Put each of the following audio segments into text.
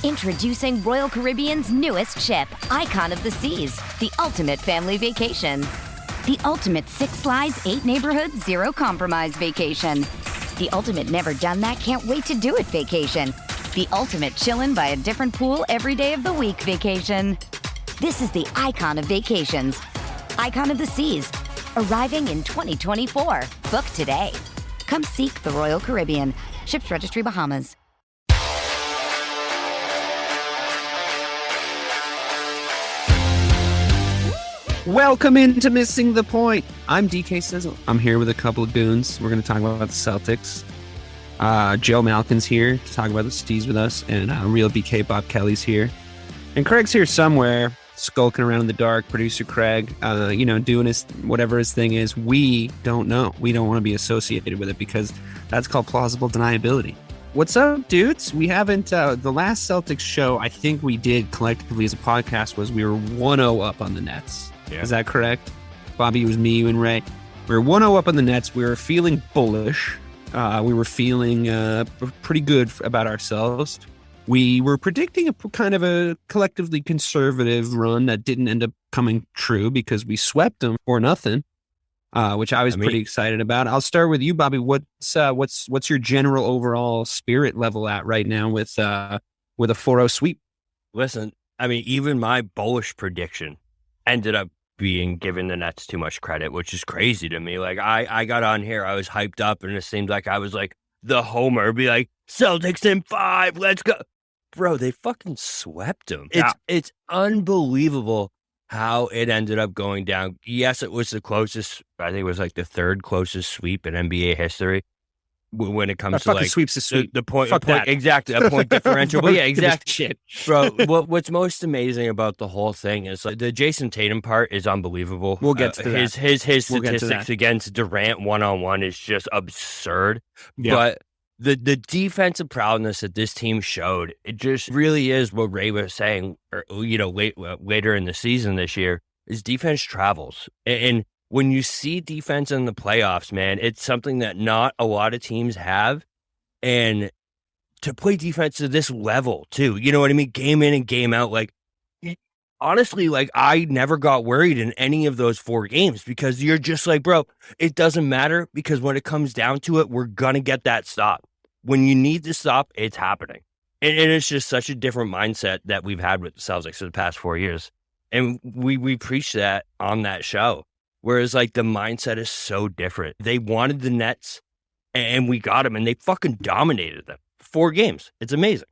Introducing Royal Caribbean's newest ship, Icon of the Seas, the ultimate family vacation. The ultimate 6 slides, 8 neighborhoods, 0 compromise vacation. The ultimate never done that, can't wait to do it vacation. The ultimate chillin' by a different pool every day of the week vacation. This is the Icon of vacations. Icon of the Seas, arriving in 2024. Book today. Come seek the Royal Caribbean. Ships Registry, Bahamas. Welcome into Missing the Point. I'm DK Sizzle. I'm here with a couple of goons. We're going to talk about the Celtics. Joe Malkin's here to talk about the Stees with us, and real BK Bob Kelly's here. And Craig's here somewhere, skulking around in the dark. Producer Craig, doing his whatever his thing is. We don't know. We don't want to be associated with it because that's called plausible deniability. What's up, dudes? We haven't, the last Celtics show I think we did collectively as a podcast was we were 1-0 up on the Nets. Yeah. Is that correct? Bobby, it was me, you, and Ray. We were 1-0 up on the Nets. We were feeling bullish. We were feeling pretty good about ourselves. We were predicting a kind of a collectively conservative run that didn't end up coming true because we swept them for nothing, which I was pretty excited about. I'll start with you, Bobby. What's your general overall spirit level at right now with a 4-0 sweep? Listen, even my bullish prediction ended up being given the Nets too much credit, which is crazy to me. Like, I got on here, I was hyped up, and it seemed like I was like the homer, be like, Celtics in 5, let's go. Bro, they fucking swept them. It's unbelievable how it ended up going down. Yes, it was the closest, I think it was like the 3rd closest sweep in NBA history. When it comes to like sweep's a sweep. The point, exactly, a point differential. But yeah, exactly. Shit. Bro, what's most amazing about the whole thing is like the Jayson Tatum part is unbelievable. We'll get to that. His statistics against Durant one-on-one is just absurd. Yeah. But the defensive prowess that this team showed, it just really is what Ray was saying, later in the season this year, is defense travels. And when you see defense in the playoffs, man, it's something that not a lot of teams have. And to play defense to this level, too, you know what I mean? Game in and game out. Like, honestly, like, I never got worried in any of those 4 games because you're just like, bro, it doesn't matter because when it comes down to it, we're going to get that stop. When you need to stop, it's happening. And it's just such a different mindset that we've had with the Celtics for the past 4 years. And we preach that on that show. Whereas, like, the mindset is so different. They wanted the Nets, and we got them, and they fucking dominated them. 4 games. It's amazing.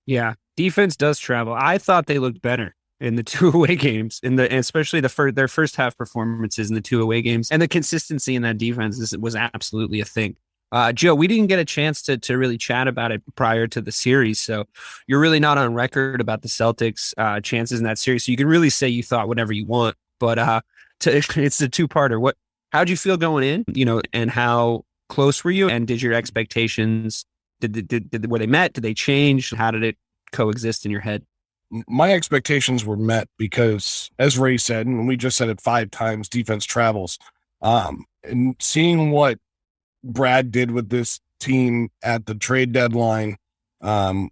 Yeah, defense does travel. I thought they looked better in the 2 away games, especially their first half performances in the 2 away games, and the consistency in that defense was absolutely a thing. Joe, we didn't get a chance to really chat about it prior to the series, so you're really not on record about the Celtics' chances in that series. So you can really say you thought whatever you want, but it's a 2-parter. How'd you feel going in, and how close were you? And did your expectations, were they met? Did they change? How did it coexist in your head? My expectations were met because, as Ray said, and we just said it 5 times, defense travels. And seeing what Brad did with this team at the trade deadline,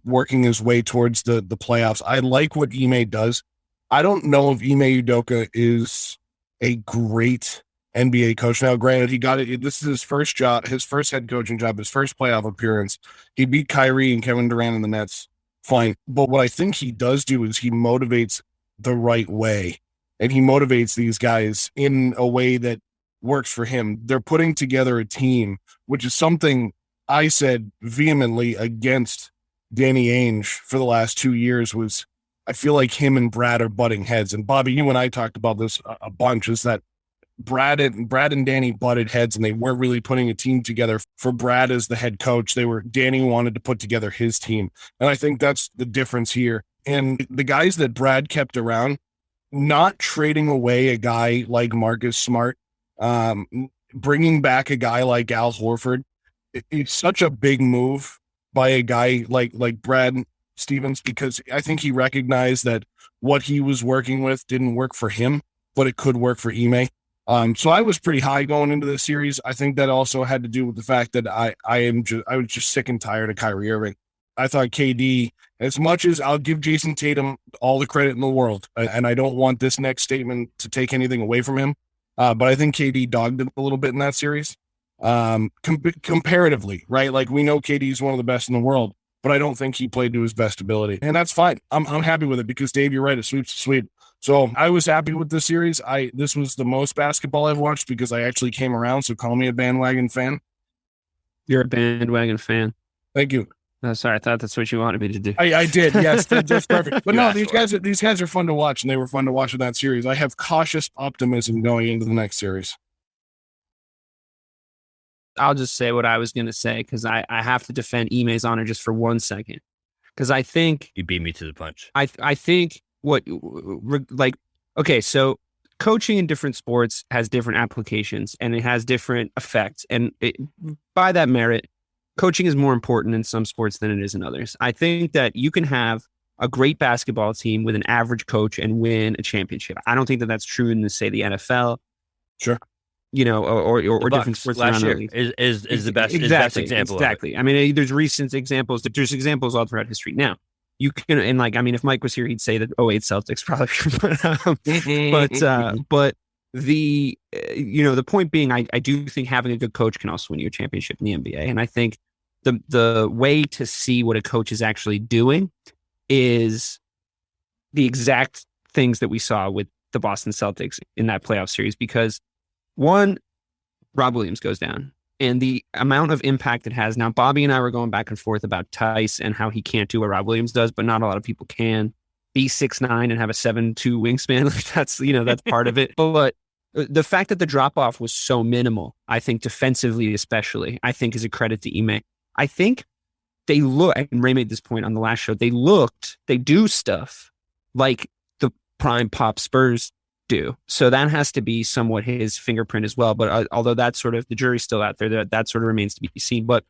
working his way towards the playoffs, I like what Ime does. I don't know if Ime Udoka is a great NBA coach. Now, granted, he got it. This is his first job, his first head coaching job, his first playoff appearance. He beat Kyrie and Kevin Durant in the Nets. Fine. But what I think he does do is he motivates the right way. And he motivates these guys in a way that works for him. They're putting together a team, which is something I said vehemently against Danny Ainge for the last 2 years was, I feel like him and Brad are butting heads. And Bobby, you and I talked about this a bunch, is that Brad and Danny butted heads and they weren't really putting a team together for Brad as the head coach. Danny wanted to put together his team. And I think that's the difference here. And the guys that Brad kept around, not trading away a guy like Marcus Smart, bringing back a guy like Al Horford, it's such a big move by a guy like Brad Stevens, because I think he recognized that what he was working with didn't work for him, but it could work for Ime. So I was pretty high going into this series. I think that also had to do with the fact that I was just sick and tired of Kyrie Irving. I thought KD, as much as I'll give Jayson Tatum all the credit in the world, and I don't want this next statement to take anything away from him, but I think KD dogged it a little bit in that series. Comparatively, right? Like, we know KD is one of the best in the world, but I don't think he played to his best ability, and that's fine. I'm happy with it because, Dave, you're right. A sweep's a sweep. So I was happy with this series. This was the most basketball I've watched because I actually came around. So call me a bandwagon fan. You're a bandwagon fan. Thank you. Oh, sorry, I thought that's what you wanted me to do. I did. Yes, that's perfect. But no, these guys are fun to watch, and they were fun to watch in that series. I have cautious optimism going into the next series. I'll just say what I was going to say because I have to defend Ime's honor just for 1 second. Because I think you beat me to the punch. I think okay, so coaching in different sports has different applications and it has different effects. And by that merit, coaching is more important in some sports than it is in others. I think that you can have a great basketball team with an average coach and win a championship. I don't think that that's true in, say, the NFL. Sure. Or the different sports last year the is the best example. Exactly. I mean, there's recent examples. There's examples all throughout history. Now, you can, and if Mike was here, he'd say that 08 Celtics probably. But the point being, I do think having a good coach can also win you a championship in the NBA. And I think the way to see what a coach is actually doing is the exact things that we saw with the Boston Celtics in that playoff series, because one, Rob Williams goes down. And the amount of impact it has. Now, Bobby and I were going back and forth about Tice and how he can't do what Rob Williams does, but not a lot of people can. Be 6'9" and have a 7'2" wingspan. That's part of it. But the fact that the drop-off was so minimal, I think defensively especially, I think is a credit to Ime. I think they look, and Ray made this point on the last show, they do stuff like the prime pop Spurs do. So that has to be somewhat his fingerprint as well. But although that's sort of, the jury's still out there, that sort of remains to be seen. But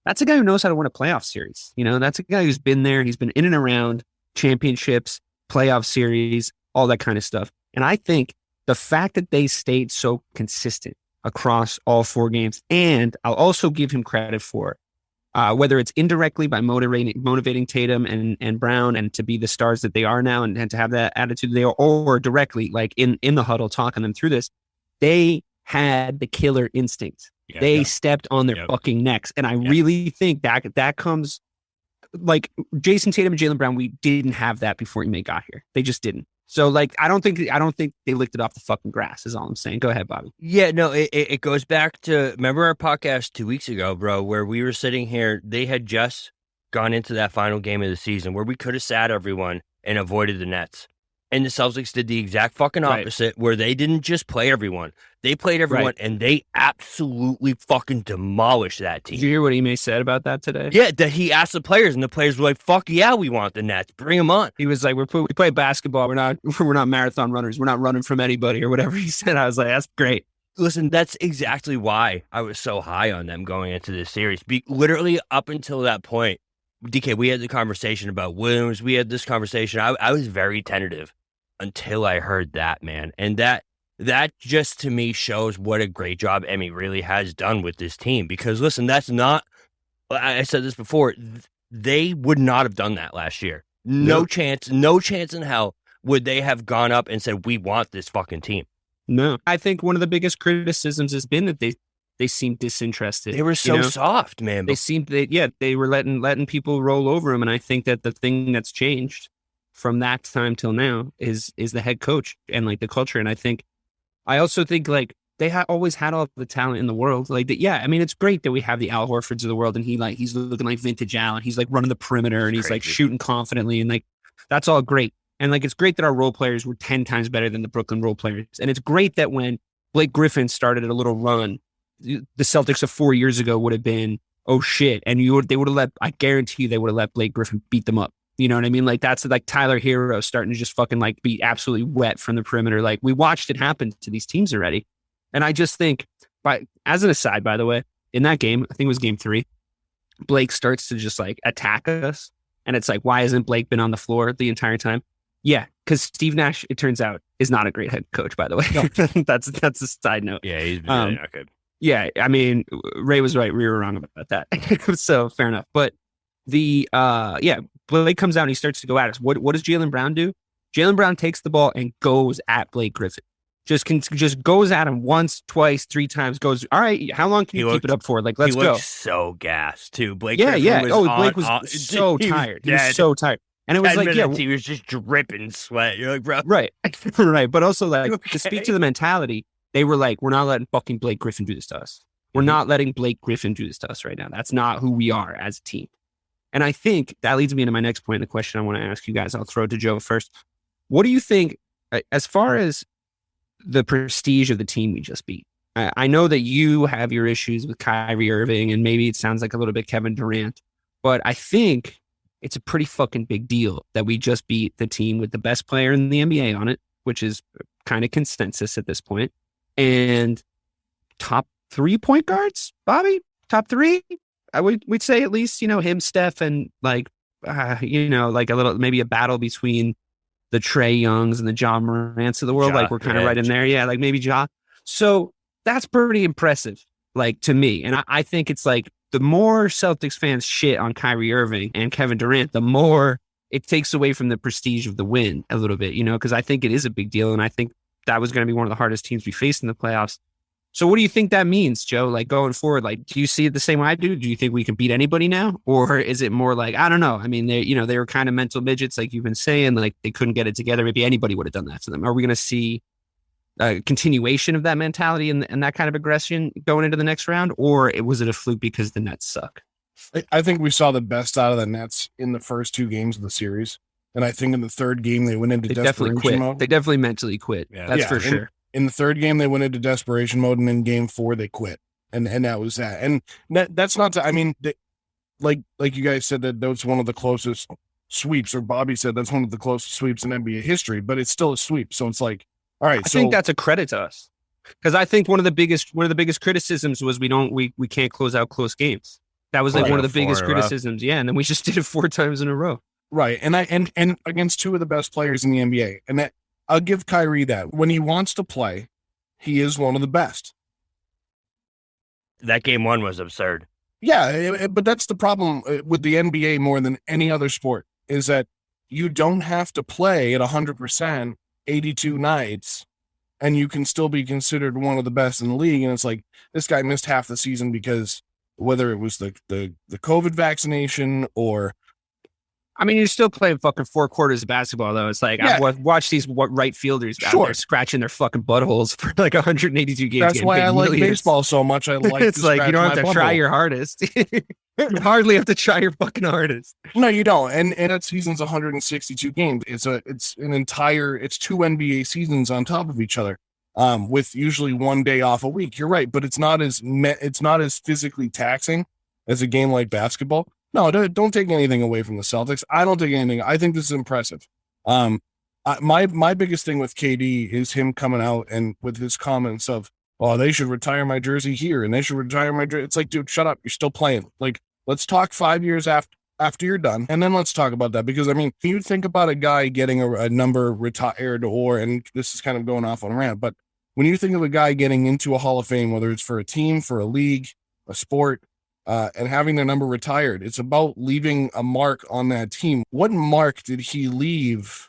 that's a guy who knows how to win a playoff series. That's a guy who's been there. He's been in and around championships, playoff series, all that kind of stuff. And I think the fact that they stayed so consistent across all 4 games, and I'll also give him credit for whether it's indirectly by motivating Tatum and Brown and to be the stars that they are now and to have that attitude they are, or directly, like in the huddle, talking them through this, they had the killer instinct. Yeah, they stepped on their fucking necks. And I really think that comes, like, Jayson Tatum and Jaylen Brown, we didn't have that before Ime got here. They just didn't. So, like, I don't think they licked it off the fucking grass is all I'm saying. Go ahead, Bobby. Yeah, no, it goes back to, remember our podcast 2 weeks ago, bro, where we were sitting here, they had just gone into that final game of the season where we could have sat everyone and avoided the Nets. And the Celtics did the exact fucking opposite, where they didn't just play everyone. They played everyone, and they absolutely fucking demolished that team. Did you hear what Ime said about that today? Yeah, that he asked the players, and the players were like, fuck yeah, we want the Nets. Bring them on. He was like, we play basketball. We're not marathon runners. We're not running from anybody or whatever he said. I was like, that's great. Listen, that's exactly why I was so high on them going into this series. Literally up until that point, DK, we had the conversation about Williams. We had this conversation. I was very tentative until I heard that, man. And that just to me shows what a great job Ime really has done with this team. Because listen, that's not, I said this before, they would not have done that last year. No chance in hell would they have gone up and said, we want this fucking team. No. I think one of the biggest criticisms has been that they seemed disinterested. They were so soft, man. They were letting people roll over them. And I think that the thing that's changed from that time till now is the head coach and like the culture. And I also think like they always had all the talent in the world. Like that, I mean, it's great that we have the Al Horfords of the world, and he's looking like vintage Al, and he's like running the perimeter, and he's like shooting confidently, and like that's all great. And like it's great that our role players were 10 times better than the Brooklyn role players. And it's great that when Blake Griffin started a little run, the Celtics of 4 years ago would have been, oh shit, and they would have I guarantee you they would have let Blake Griffin beat them up. You know what I mean? Like that's like Tyler Hero starting to just fucking like be absolutely wet from the perimeter. Like we watched it happen to these teams already. And I just think, as an aside, by the way, in that game, I think it was game 3, Blake starts to just like attack us. And it's like, why hasn't Blake been on the floor the entire time? Yeah, because Steve Nash, it turns out, is not a great head coach, by the way. No. that's a side note. Yeah, he's really not good. Yeah, I mean, Ray was right. We were wrong about that. So fair enough. But Blake comes out and he starts to go at us. What does Jaylen Brown do? Jaylen Brown takes the ball and goes at Blake Griffin. Just goes at him once, twice, 3 times. Goes, all right. How long can you keep it up for? Like, let's go. He looked so gassed too. Blake. Yeah. Blake was so tired. He was so tired. And it was like, he was just dripping sweat. You're like, bro, right, right. But also, like, to speak to the mentality, they were like, we're not letting fucking Blake Griffin do this to us. We're not letting Blake Griffin do this to us right now. That's not who we are as a team. And I think that leads me into my next point. The question I want to ask you guys, I'll throw it to Joe first. What do you think, as far as the prestige of the team we just beat? I know that you have your issues with Kyrie Irving, and maybe it sounds like a little bit Kevin Durant, but I think it's a pretty fucking big deal that we just beat the team with the best player in the NBA on it, which is kind of consensus at this point, and top 3 point guards, Bobby, top 3. We'd say at least, him, Steph, and like a little, maybe a battle between the Trae Youngs and the John Morants of the world. Like we're kind of right in there. Yeah. Like maybe Ja. So that's pretty impressive, like to me. And I think it's like the more Celtics fans shit on Kyrie Irving and Kevin Durant, the more it takes away from the prestige of the win a little bit, because I think it is a big deal. And I think that was going to be one of the hardest teams we faced in the playoffs. So what do you think that means, Joe? Like going forward, like, do you see it the same way I do? Do you think we can beat anybody now? Or is it more like, I don't know. I mean, they were kind of mental midgets, like you've been saying, like they couldn't get it together. Maybe anybody would have done that to them. Are we going to see a continuation of that mentality and that kind of aggression going into the next round? Or was it a fluke because the Nets suck? I think we saw the best out of the Nets in the first 2 games of the series. And I think in the third game, they went into desperation mode. They definitely mentally quit. Yeah. That's for sure. In the third game, they went into desperation mode, and in game 4, they quit. And that was that. And that's not to, I mean, like you guys said, that was one of the closest sweeps, or Bobby said that's one of the closest sweeps in NBA history, but it's still a sweep. So it's like, all right. I think that's a credit to us, because I think one of the biggest criticisms was we can't close out close games. That was like one of the biggest criticisms. Yeah. And then we just did it 4 times in a row. Right. And against 2 of the best players in the NBA. And that, I'll give Kyrie that. When he wants to play, he is one of the best. That game 1 was absurd. Yeah, but that's the problem with the NBA more than any other sport, is that you don't have to play at 100% 82 nights, and you can still be considered one of the best in the league. And it's like, this guy missed half the season because whether it was the COVID vaccination or... I mean, you're still playing fucking 4 quarters of basketball, though. It's like, yeah. I've watched these right fielders out there scratching their fucking buttholes for like 182 games. That's why I like baseball so much. I like it's like, you don't have to try your hardest. You hardly have to try your fucking hardest. No, you don't. And that season's 162 games. It's 2 NBA seasons on top of each other, with usually 1 day off a week. You're right, but it's not as physically taxing as a game like basketball. No, don't take anything away from the Celtics. I don't take anything. I think this is impressive. My biggest thing with KD is him coming out and with his comments of, "Oh, they should retire my jersey here, and they should retire my jersey." It's like, dude, shut up. You're still playing. Like, let's talk 5 years after you're done, and then let's talk about that. Because I mean, you think about a guy getting a number retired, and this is kind of going off on a rant, but when you think of a guy getting into a Hall of Fame, whether it's for a team, for a league, a sport, and having their number retired, it's about leaving a mark on that team. What mark did he leave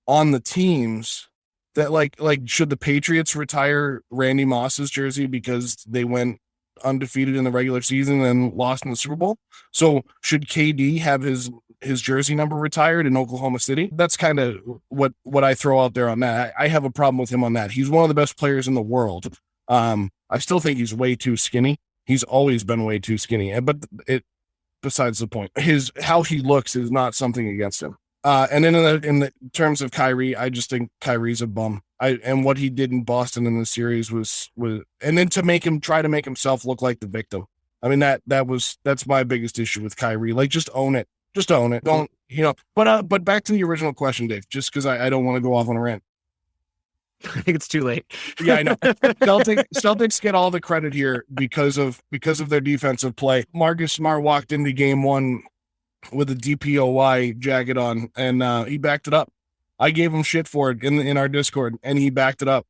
on the teams that like should the Patriots retire Randy Moss's jersey because they went undefeated in the regular season and lost in the Super Bowl? So should KD have his jersey number retired in Oklahoma City? That's kind of what I throw out there on that. I have a problem with him on that. He's one of the best players in the world. I still think he's way too skinny. He's always been way too skinny, but besides the point, how he looks is not something against him. And then in the terms of Kyrie, I just think Kyrie's a bum. And what he did in Boston in the series was, and then to try to make himself look like the victim. I mean, that's my biggest issue with Kyrie. Like, just own it. Just own it. Don't, but back to the original question, Dave, just because I don't want to go off on a rant. I think it's too late. Yeah, I know. Celtics get all the credit here because of their defensive play. Marcus Smart walked into game 1 with a DPOY jacket on, and he backed it up. I gave him shit for it in our Discord, and he backed it up.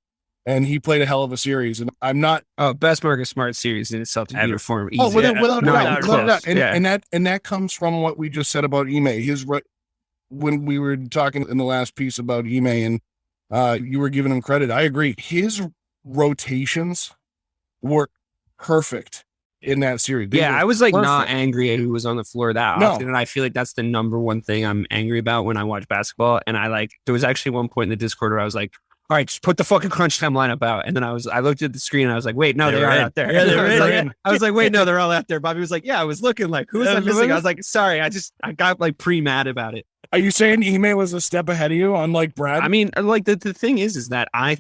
And he played a hell of a series. And I'm not best Marcus Smart series in a Celtic uniform. Oh, without doubt. Yeah. And that comes from what we just said about Ime. When we were talking in the last piece about Ime, and you were giving him credit, I agree. His rotations were perfect in that series. I was like not angry at who was on the floor that often, and I feel like that's the number one thing I'm angry about when I watch basketball. And there was actually one point in the Discord where I was like, all right, just put the fucking crunch time lineup out. And then I looked at the screen and I was like, wait, no, they are out there. Yeah, they're in. I was like, wait, no, they're all out there. Bobby was like, yeah, I was looking like, who was I missing? I was like, sorry, I got like pre-mad about it. Are you saying Ime was a step ahead of you, unlike Brad? I mean, like the thing is that I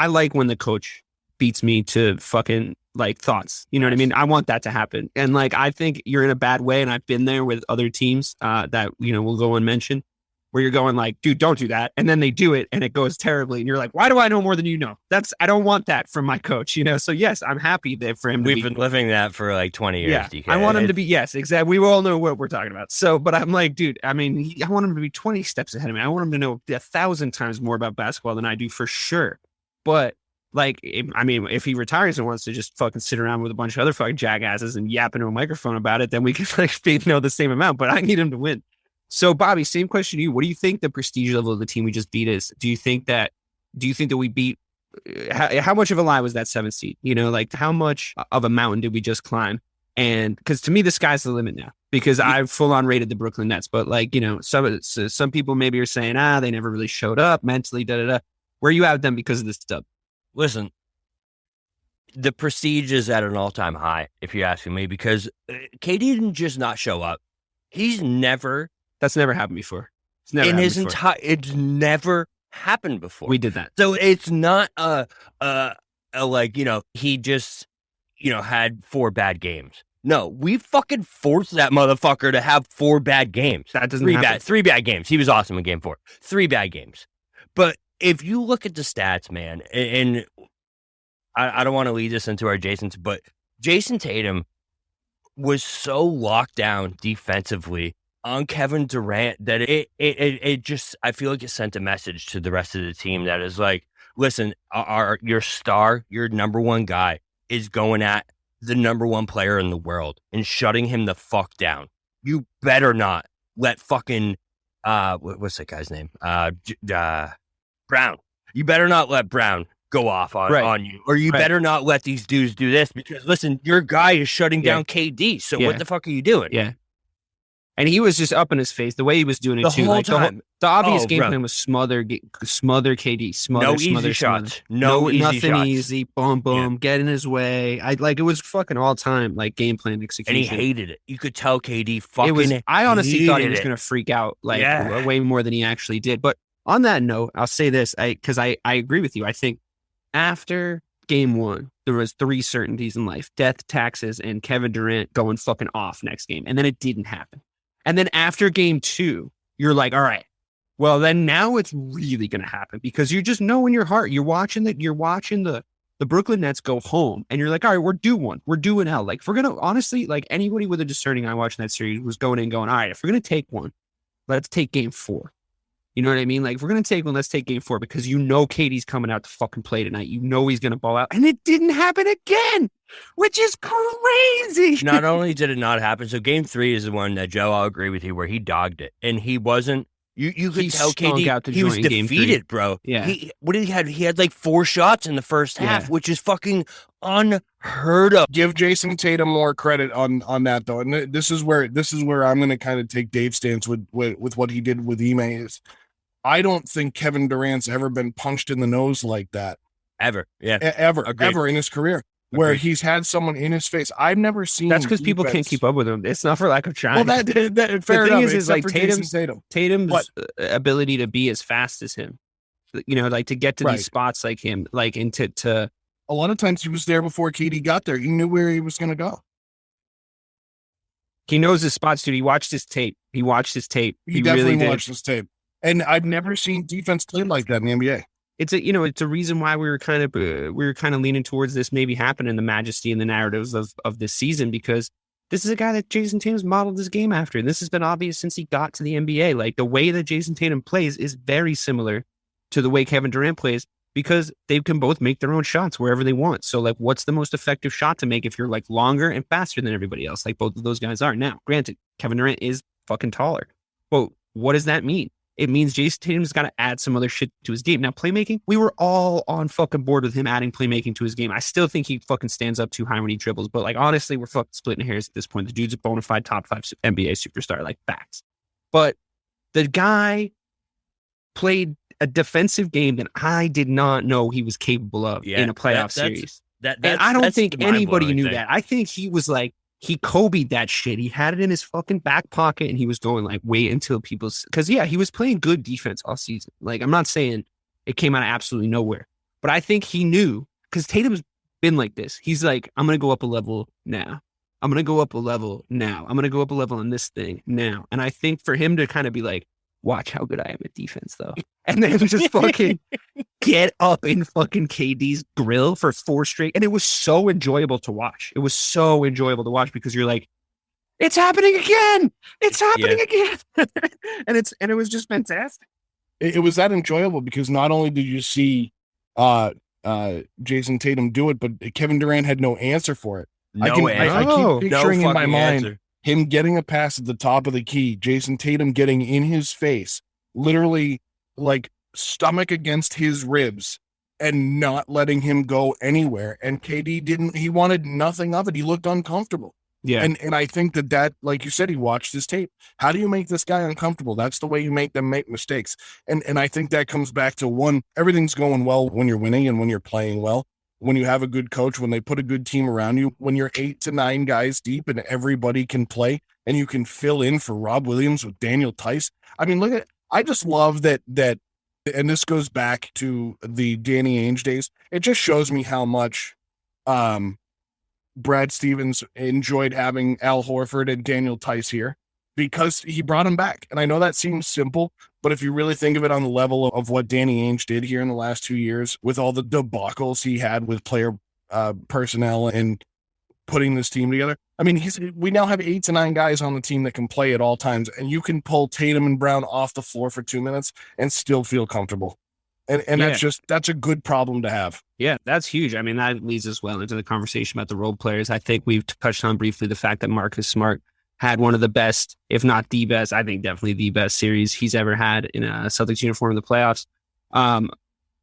like when the coach beats me to fucking like thoughts. You know what I mean? I want that to happen. And like, I think you're in a bad way. And I've been there with other teams that, we'll go and mention, where you're going like, dude, don't do that. And then they do it and it goes terribly. And you're like, why do I know more than you know? I don't want that from my coach, So yes, I'm happy that for him We've been living that for like 20 years. Yeah, DK. I want him to be, yes, exactly. We all know what we're talking about. So, but I'm like, dude, I mean, I want him to be 20 steps ahead of me. I want him to know 1,000 times more about basketball than I do for sure. But like, if he retires and wants to just fucking sit around with a bunch of other fucking jackasses and yap into a microphone about it, then we can like know the same amount, but I need him to win. So, Bobby, same question to you. What do you think the prestige level of the team we just beat is? Do you think that we beat? How much of a lie was that 7th seed? Like how much of a mountain did we just climb? And because to me, the sky's the limit now. Because I've full on rated the Brooklyn Nets, but like some people maybe are saying they never really showed up mentally. Where you have them because of this dub? Listen, the prestige is at an all-time high, if you're asking me, because KD didn't just not show up. That's never happened before. It's never happened before. We did that. So it's not he just, had 4 bad games. No, we fucking forced that motherfucker to have 4 bad games. That doesn't happen. 3 bad games. He was awesome in game 4. 3 bad games. But if you look at the stats, man, and I don't want to lead this into our Jason's, but Jayson Tatum was so locked down defensively on Kevin Durant that it just, I feel like it sent a message to the rest of the team that is like, listen, your star, your number one guy is going at the number one player in the world and shutting him the fuck down. You better not let fucking, what's that guy's name? Brown. You better not let Brown go off on you, or you better not let these dudes do this because listen, your guy is shutting down KD. So what the fuck are you doing? Yeah. And he was just up in his face the way he was doing it the too. Whole like time. The obvious game plan was smother KD, smother easy shots, nothing shots. easy, boom, get in his way. It was fucking all time like game plan execution. And he hated it. You could tell KD fucking. I honestly thought he was going to freak out way more than he actually did. But on that note, I'll say this because I agree with you. I think after game 1, there was 3 certainties in life: death, taxes, and Kevin Durant going fucking off next game. And then it didn't happen. And then after game 2, you're like, all right, well, then now it's really going to happen because you just know in your heart, you're watching the Brooklyn Nets go home and you're like, all right, we're due one. We're due an L. Like, if we're going to, honestly, like anybody with a discerning eye watching that series was going in going, all right, if we're going to take one, let's take game 4. You know what I mean? Like, if we're going to take one, let's take game 4 because KD's coming out to fucking play tonight. He's going to ball out. And it didn't happen again, which is crazy. Not only did it not happen, so game 3 is the one that, Joe, I'll agree with you, where he dogged it. And he wasn't, you could tell KD, he was defeated, bro. Yeah. What did he have? He had like 4 shots in the first half, which is fucking unheard of. Give Jayson Tatum more credit on that, though. And this is where I'm going to kind of take Dave's stance with what he did with Ime is, I don't think Kevin Durant's ever been punched in the nose like that. Ever. Yeah. Ever in his career. Where Agreed. He's had someone in his face. I've never seen. That's because people can't keep up with him. It's not for lack of trying. Well, that fair enough. Is like Tatum's ability to be as fast as him. Like to get to these spots like him, like into to. A lot of times he was there before KD got there. He knew where he was going to go. He knows his spots, dude. He watched his tape. He definitely really watched his tape. And I've never seen defense played like that in the NBA. It's a reason why we were kind of leaning towards this maybe happening, the majesty and the narratives of this season, because this is a guy that Jayson Tatum's modeled his game after. And this has been obvious since he got to the NBA. Like, the way that Jayson Tatum plays is very similar to the way Kevin Durant plays, because they can both make their own shots wherever they want. So, like, what's the most effective shot to make if you're, like, longer and faster than everybody else, like both of those guys are? Now, granted, Kevin Durant is fucking taller. But what does that mean? It means Jayson Tatum's got to add some other shit to his game. Now, playmaking, we were all on fucking board with him adding playmaking to his game. I still think he fucking stands up too high when he dribbles. But, like, honestly, we're fucking splitting hairs at this point. The dude's a bona fide top 5 NBA superstar, like, facts. But the guy played a defensive game that I did not know he was capable of in a playoff series. And I don't think anybody knew that. I think he was like, he Kobe'd that shit. He had it in his fucking back pocket and he was going like, wait until because he was playing good defense all season. Like, I'm not saying it came out of absolutely nowhere, but I think he knew, because Tatum's been like this. He's like, I'm going to go up a level now. I'm going to go up a level now. I'm going to go up a level on this thing now. And I think for him to kind of be like, watch how good I am at defense, though. And then just fucking get up in fucking KD's grill for 4 straight. And it was so enjoyable to watch. It was so enjoyable to watch because you're like, it's happening again. It's happening again. and it was just fantastic. It was that enjoyable because not only did you see Jayson Tatum do it, but Kevin Durant had no answer for it. I keep picturing in my mind him getting a pass at the top of the key, Jayson Tatum getting in his face, literally like stomach against his ribs and not letting him go anywhere. And KD he wanted nothing of it. He looked uncomfortable. Yeah. And I think that, like you said, he watched his tape. How do you make this guy uncomfortable? That's the way you make them make mistakes. And I think that comes back to one, everything's going well when you're winning and when you're playing well. When you have a good coach, when they put a good team around you, when you're 8 to 9 guys deep and everybody can play and you can fill in for Rob Williams with Daniel Tice. I mean, I just love that, and this goes back to the Danny Ainge days. It just shows me how much Brad Stevens enjoyed having Al Horford and Daniel Tice here because he brought him back. And I know that seems simple, but if you really think of it on the level of what Danny Ainge did here in the last 2 years with all the debacles he had with player personnel and putting this team together. I mean, we now have 8 to 9 guys on the team that can play at all times, and you can pull Tatum and Brown off the floor for 2 minutes and still feel comfortable. And that's a good problem to have. Yeah, that's huge. I mean, that leads us well into the conversation about the role players. I think we've touched on briefly the fact that Marcus Smart had one of the best, if not the best, I think definitely the best series he's ever had in a Celtics uniform in the playoffs.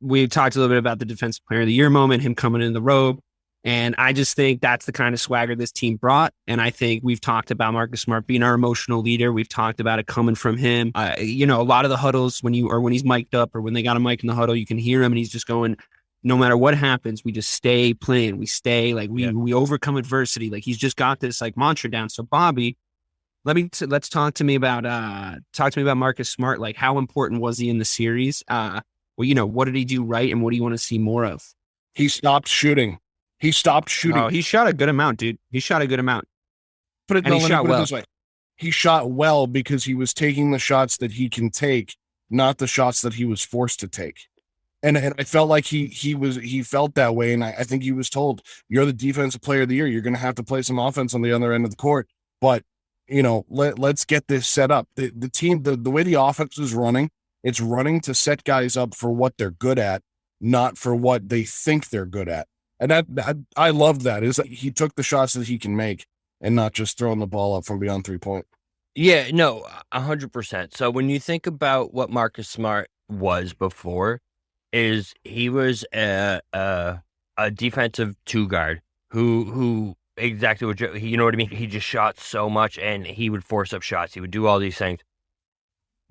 We talked a little bit about the Defensive Player of the Year moment, him coming in the robe. And I just think that's the kind of swagger this team brought. And I think we've talked about Marcus Smart being our emotional leader. We've talked about it coming from him. A lot of the huddles when he's mic'd up or when they got a mic in the huddle, you can hear him and he's just going, no matter what happens, we just stay playing. We stay we overcome adversity. Like, he's just got this like mantra down. So Bobby, let's talk to me about Marcus Smart. Like, how important was he in the series? What did he do right, and what do you want to see more of? He stopped shooting. Oh, he shot a good amount, dude. He shot a good amount. He shot well. He shot well because he was taking the shots that he can take, not the shots that he was forced to take. And I felt like he felt that way. And I think he was told, you're the Defensive Player of the Year. You're going to have to play some offense on the other end of the court. But, let's get this set up. The team, the way the offense is running, it's running to set guys up for what they're good at, not for what they think they're good at. And I love that. Is that he took the shots that he can make and not just throwing the ball up from beyond 3-point. Yeah, no, 100%. So when you think about what Marcus Smart was before, is he was a defensive 2 guard who exactly what you know what I mean? He just shot so much and he would force up shots. He would do all these things.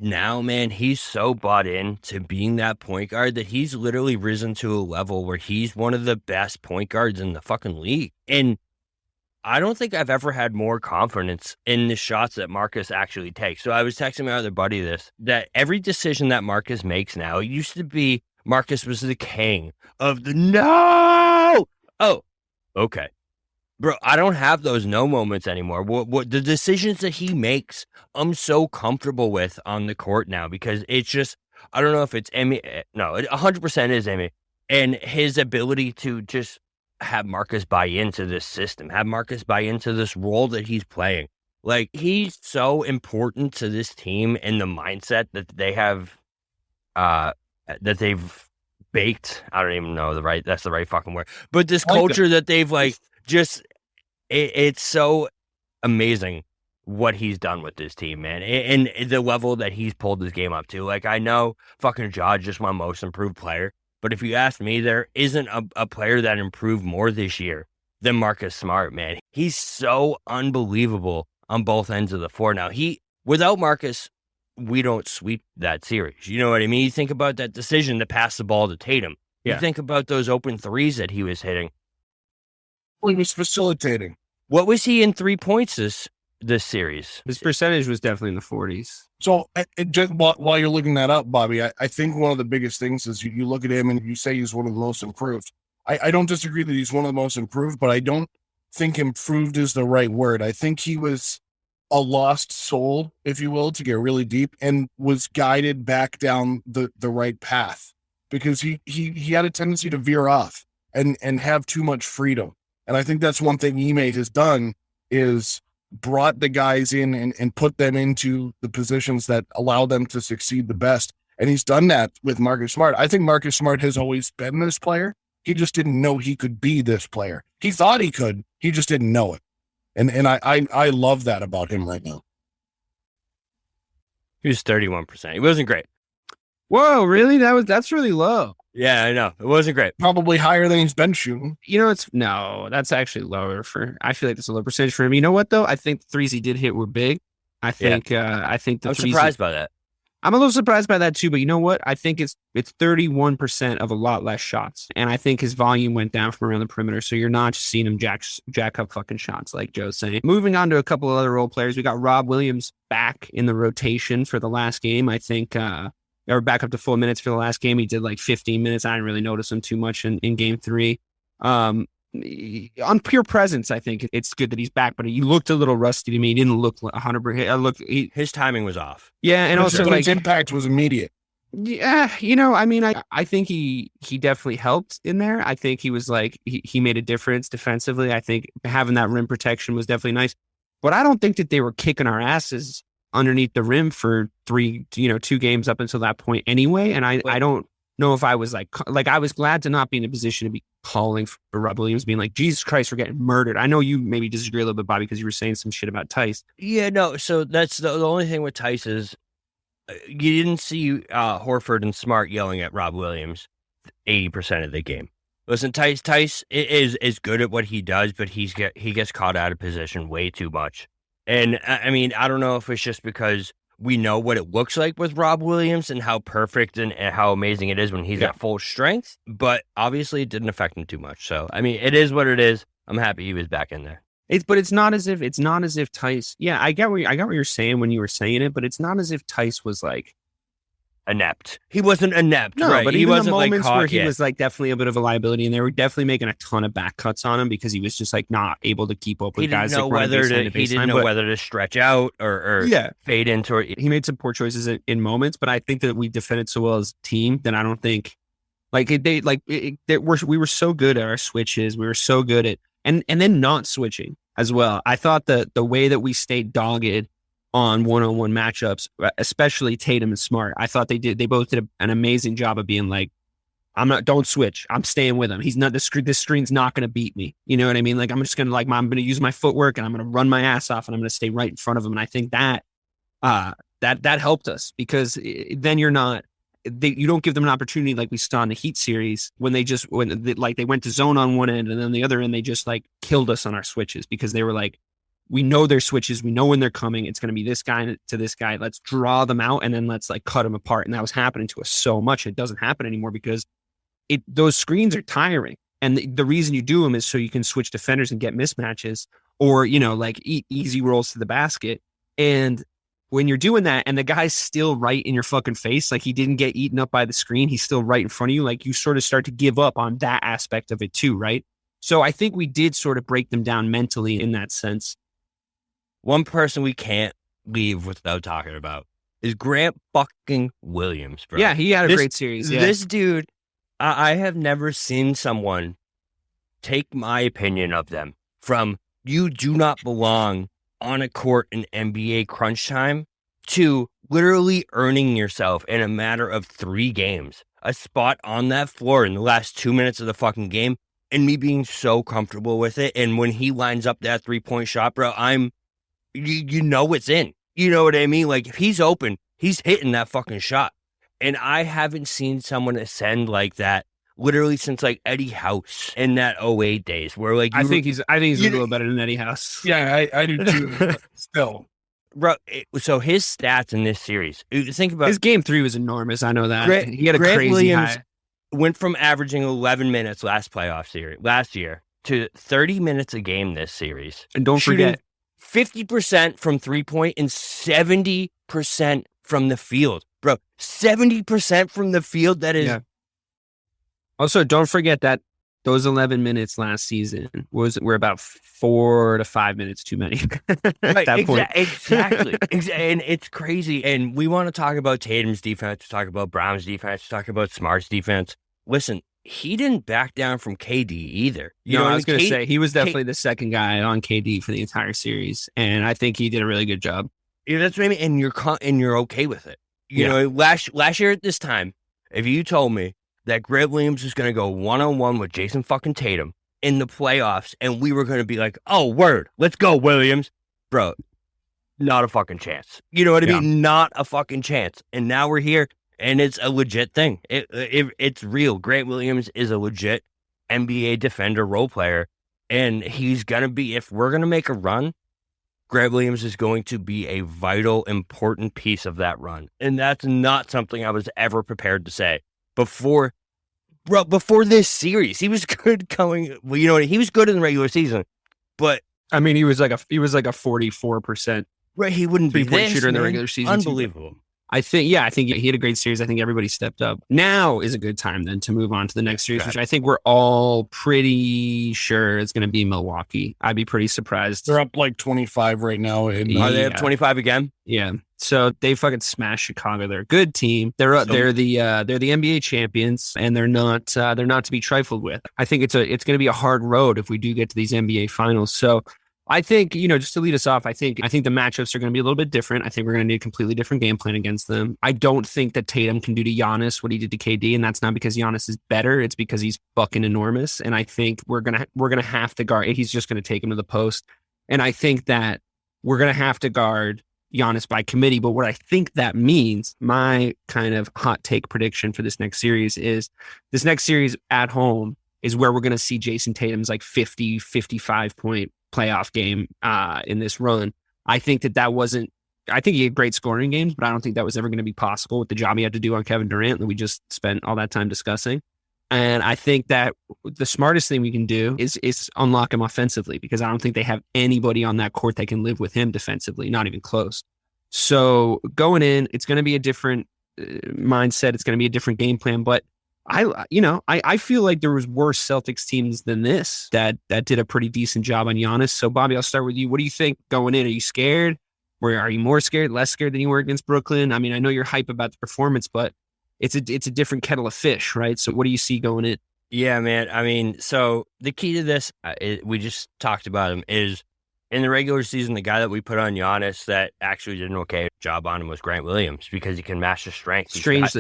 Now, man, he's so bought in to being that point guard that he's literally risen to a level where he's one of the best point guards in the fucking league. And I don't think I've ever had more confidence in the shots that Marcus actually takes. So I was texting my other buddy that every decision that Marcus makes now, it used to be Marcus was the king of the no. Oh, okay. Bro, I don't have those no moments anymore. What the decisions that he makes, I'm so comfortable with on the court now because it's just, I don't know if it's Emmy. No, it 100% is Emmy. And his ability to just have Marcus buy into this system, have Marcus buy into this role that he's playing. Like, he's so important to this team in the mindset that they have, that they've baked. I don't even know that's the right fucking word. But this culture that they've it's so amazing what he's done with this team, man. And the level that he's pulled this game up to. Like, I know fucking Ja just won most improved player. But if you ask me, there isn't a player that improved more this year than Marcus Smart, man. He's so unbelievable on both ends of the floor. Now, without Marcus, we don't sweep that series. You know what I mean? You think about that decision to pass the ball to Tatum. You think about those open threes that he was hitting. Well, he was facilitating. What was he in 3 points this series? His percentage was definitely in the 40s. So just while you're looking that up, Bobby, I think one of the biggest things is you look at him and you say he's one of the most improved. I don't disagree that he's one of the most improved, but I don't think improved is the right word. I think he was a lost soul, if you will, to get really deep, and was guided back down the right path, because he had a tendency to veer off and have too much freedom. And I think that's one thing Ime has done, is brought the guys in and put them into the positions that allow them to succeed the best. And he's done that with Marcus Smart. I think Marcus Smart has always been this player. He just didn't know he could be this player. He thought he could. He just didn't know it. And I love that about him right now. He was 31%. He wasn't great. Whoa, really? That's really low. Yeah, I know. It wasn't great. Probably higher than he's been shooting. That's actually lower I feel like that's a low percentage for him. You know what though? I think the threes he did hit were big. I'm surprised by that. I'm a little surprised by that too, but you know what? I think it's 31% of a lot less shots. And I think his volume went down from around the perimeter. So you're not just seeing him jack up fucking shots like Joe's saying. Moving on to a couple of other role players. We got Rob Williams back in the rotation for the last game. I think, or back up to full minutes for the last game. He did like 15 minutes. I didn't really notice him too much in game 3. On pure presence, I think it's good that he's back, but he looked a little rusty to me. He didn't look 100%. His timing was off. Yeah, and also his impact was immediate. Yeah, I think he definitely helped in there. I think he was he made a difference defensively. I think having that rim protection was definitely nice, but I don't think that they were kicking our asses underneath the rim for 2 games up until that point anyway. And I don't know if I was I was glad to not be in a position to be calling for Rob Williams, being like, Jesus Christ, we're getting murdered. I know you maybe disagree a little bit, Bobby, because you were saying some shit about Tice. Yeah, no. So that's the only thing with Tice is you didn't see Horford and Smart yelling at Rob Williams 80% of the game. Listen, Tice is good at what he does, but he gets caught out of position way too much. And I mean, I don't know if it's just because we know what it looks like with Rob Williams and how perfect and how amazing it is when he's at full strength, but obviously it didn't affect him too much. So, I mean, it is what it is. I'm happy he was back in there. But it's not as if Tice. Yeah, I get what you're saying when you were saying it, but it's not as if Tice was inept. He wasn't inept, no, right? But he even wasn't the moments caught where he yet. was definitely a bit of a liability, and they were definitely making a ton of back cuts on him because he was just not able to keep up with guys. He didn't know whether to stretch out or fade into it. He made some poor choices in moments, but I think that we defended so well as a team that I don't think we were so good at our switches. We were so good at and then not switching as well. I thought that the way that we stayed dogged on one-on-one matchups, especially Tatum and Smart, I thought they both did an amazing job of being don't switch. I'm staying with him. He's not, this screen's not going to beat me. You know what I mean? I'm just going to I'm going to use my footwork and I'm going to run my ass off and I'm going to stay right in front of him. And I think that helped us because then you don't give them an opportunity like we saw in the Heat series when they went to zone on one end and then the other end, they just killed us on our switches because they were we know their switches. We know when they're coming. It's going to be this guy to this guy. Let's draw them out and then let's cut them apart. And that was happening to us so much. It doesn't happen anymore because those screens are tiring. And the reason you do them is so you can switch defenders and get mismatches or, easy rolls to the basket. And when you're doing that and the guy's still right in your fucking face, he didn't get eaten up by the screen. He's still right in front of you. You sort of start to give up on that aspect of it too, right? So I think we did sort of break them down mentally in that sense. One person we can't leave without talking about is Grant fucking Williams, bro. Yeah, he had a great series. Yeah. This dude, I have never seen someone take my opinion of them from you do not belong on a court in NBA crunch time to literally earning yourself in a matter of 3 games a spot on that floor in the last 2 minutes of the fucking game, and me being so comfortable with it. And when he lines up that 3-point shot, bro, you know it's in. You know what I mean? Like, if he's open, he's hitting that fucking shot. And I haven't seen someone ascend like that literally since like Eddie House in that 08 days, where like I think he's a little better than Eddie House. Yeah, I do too. Still, bro. So his stats in this series, think about his game 3 was enormous. I know that he had a Grant crazy Williams high. Went from averaging 11 minutes last year to 30 minutes a game this series, And don't forget, 50% from 3-point and 70% from the field, bro. 70% from the field. That is. Yeah. Also, don't forget that those 11 minutes last season were about 4 to 5 minutes too many at that point. Exactly. And it's crazy. And we want to talk about Tatum's defense, talk about Brown's defense, talk about Smart's defense. Listen, he didn't back down from KD either. I was going to say, he was definitely the second guy on KD for the entire series. And I think he did a really good job. Yeah, that's what I mean. And you're okay with it. You know, last year at this time, if you told me that Grant Williams was going to go one-on-one with Jayson fucking Tatum in the playoffs, and we were going to be like, oh, word, let's go, Williams. Bro, not a fucking chance. You know what I mean? Not a fucking chance. And now we're here, and it's a legit thing. It's real. Grant Williams is a legit NBA defender role player, and he's going to be, if we're going to make a run, Grant Williams is going to be a vital, important piece of that run. And that's not something I was ever prepared to say. Before this series, he was good going. Well, you know what? He was good in the regular season, but I mean, he was like a 44%. Right, he wouldn't be 3-point this, shooter in the man. regular season. Unbelievable. I think he had a great series. I think everybody stepped up. Now is a good time then to move on to the next series, which I think we're all pretty sure is going to be Milwaukee. I'd be pretty surprised. They're up like 25 right now. Are they up 25 again? Yeah. So they fucking smashed Chicago. They're a good team. They're the NBA champions, and they're not to be trifled with. I think it's going to be a hard road if we do get to these NBA finals. So I think, just to lead us off, I think the matchups are going to be a little bit different. I think we're going to need a completely different game plan against them. I don't think that Tatum can do to Giannis what he did to KD, and that's not because Giannis is better. It's because he's fucking enormous, and I think we're gonna have to guard. He's just going to take him to the post, and I think that we're going to have to guard Giannis by committee. But what I think that means, my kind of hot take prediction for this next series is this next series at home is where we're going to see Jayson Tatum's like 50, 55 point playoff game in this run. I think I think he had great scoring games, but I don't think that was ever going to be possible with the job he had to do on Kevin Durant that we just spent all that time discussing. And I think that the smartest thing we can do is unlock him offensively, because I don't think they have anybody on that court that can live with him defensively, not even close. So going in, it's going to be a different mindset. It's going to be a different game plan. But I feel like there was worse Celtics teams than this that did a pretty decent job on Giannis. So Bobby, I'll start with you. What do you think going in? Are you scared? Are you more scared, less scared than you were against Brooklyn? I mean, I know you're hype about the performance, but it's a different kettle of fish, right? So what do you see going in? Yeah, man. I mean, so the key to this, we just talked about him, is in the regular season, the guy that we put on Giannis that actually did an okay job on him was Grant Williams, because he can master strength. He's got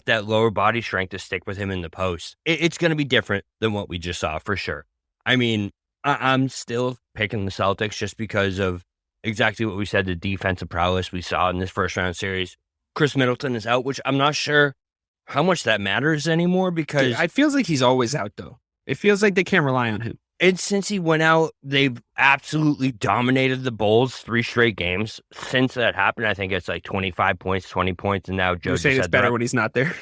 that lower body strength to stick with him in the post. It's going to be different than what we just saw for sure. I mean, I'm still picking the Celtics just because of exactly what we said, the defensive prowess we saw in this first round series. Chris Middleton is out, which I'm not sure how much that matters anymore, because it feels like he's always out though. It feels like they can't rely on him. And since he went out, they've absolutely dominated the Bulls 3 straight games. Since that happened, I think it's like 25 points, 20 points, and now Joe just said it's better when he's not there.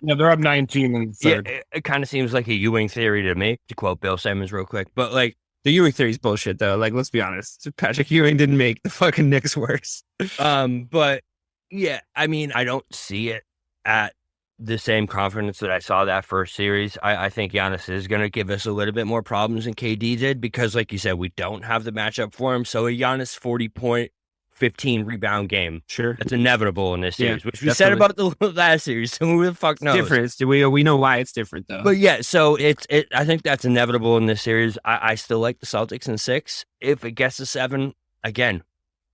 Yeah, they're up 19 in the third. Yeah, it kind of seems like a Ewing theory to me, to quote Bill Simmons real quick. But like, the Ewing theory is bullshit though. Like, let's be honest, Patrick Ewing didn't make the fucking Knicks worse. But yeah, I mean, I don't see it at the same confidence that I saw that first series. I think Giannis is going to give us a little bit more problems than KD did, because like you said, we don't have the matchup for him. So a Giannis 40-point, 15 rebound game. Sure. That's inevitable in this series, which we definitely. said about the last series. So who the fuck knows? Different. We know why it's different though. But yeah, so I think that's inevitable in this series. I still like the Celtics in 6. If it gets to 7, again,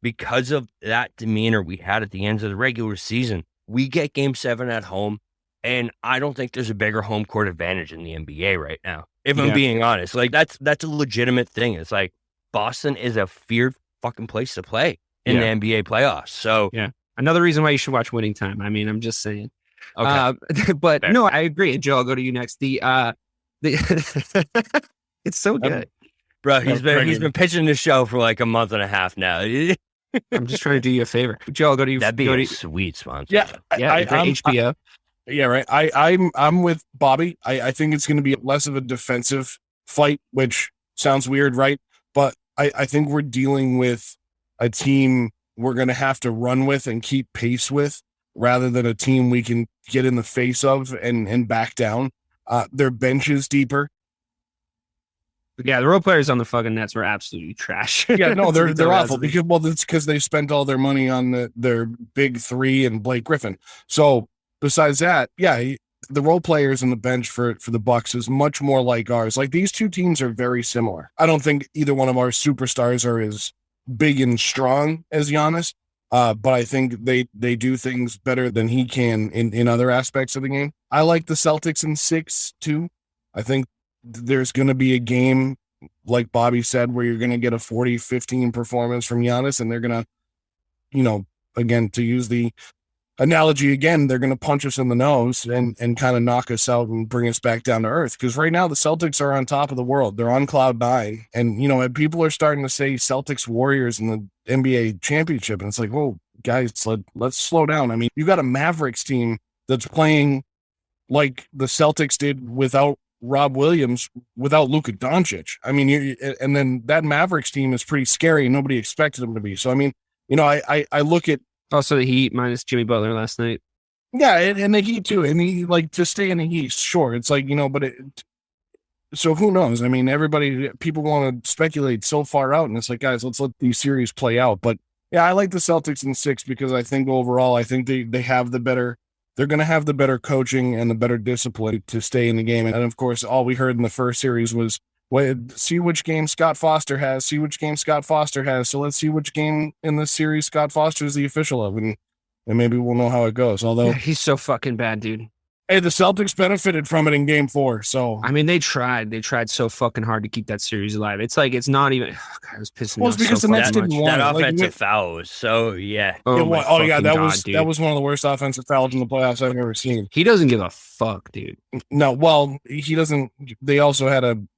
because of that demeanor we had at the end of the regular season, we get game 7 at home. And I don't think there's a bigger home court advantage in the NBA right now. If I'm being honest, like that's a legitimate thing. It's like Boston is a feared fucking place to play in the NBA playoffs. So another reason why you should watch Winning Time. I mean, I'm just saying. Okay. But no, I agree. Joe, I'll go to you next. The it's so good. Bro, he's been pitching the show for like a month and a half now. I'm just trying to do you a favor. Joe, I'll go to you. That'd be a sweet sponsor. Yeah, HBO. Yeah, right. I'm with Bobby. I think it's going to be less of a defensive fight, which sounds weird, right? But I think we're dealing with a team we're going to have to run with and keep pace with, rather than a team we can get in the face of and back down. Their bench is deeper. Yeah, the role players on the fucking Nets were absolutely trash. Yeah, no, they're awful it's because they spent all their money on their big 3 and Blake Griffin. So besides that, the role players on the bench for the Bucks is much more like ours. Like, these two teams are very similar. I don't think either one of our superstars are as big and strong as Giannis, but I think they do things better than he can in other aspects of the game. I like the Celtics in 6 too. I think there's going to be a game, like Bobby said, where you're going to get a 40-15 performance from Giannis, and they're going to, again, to use the analogy again, they're going to punch us in the nose and kind of knock us out and bring us back down to earth. Because right now the Celtics are on top of the world. They're on cloud 9. And, people are starting to say Celtics Warriors in the NBA championship. And it's like, whoa, guys, let's slow down. I mean, you got a Mavericks team that's playing like the Celtics did without Rob Williams, without Luka Doncic. I mean, and then that Mavericks team is pretty scary. Nobody expected them to be. So, I mean, I look at, also the Heat minus Jimmy Butler last night. Yeah, and the Heat too. And he, like, to stay in the Heat, sure. It's like, but so who knows? I mean, people want to speculate so far out, and it's like, guys, let's let these series play out. But yeah, I like the Celtics in 6 because I think overall, I think they have they're going to have the better coaching and the better discipline to stay in the game. And of course, all we heard in the first series was, see which game Scott Foster has. So let's see which game in this series Scott Foster is the official of, and maybe we'll know how it goes. Although he's so fucking bad, dude. Hey, the Celtics benefited from it in game 4. So I mean, they tried so fucking hard to keep that series alive. It's like, it's not even. God, it was pissing me off. It's because so the Nets didn't want that it. offensive foul was so that was one of the worst offensive fouls in the playoffs I've ever seen. He doesn't give a fuck, dude. No, well, he doesn't. They also had an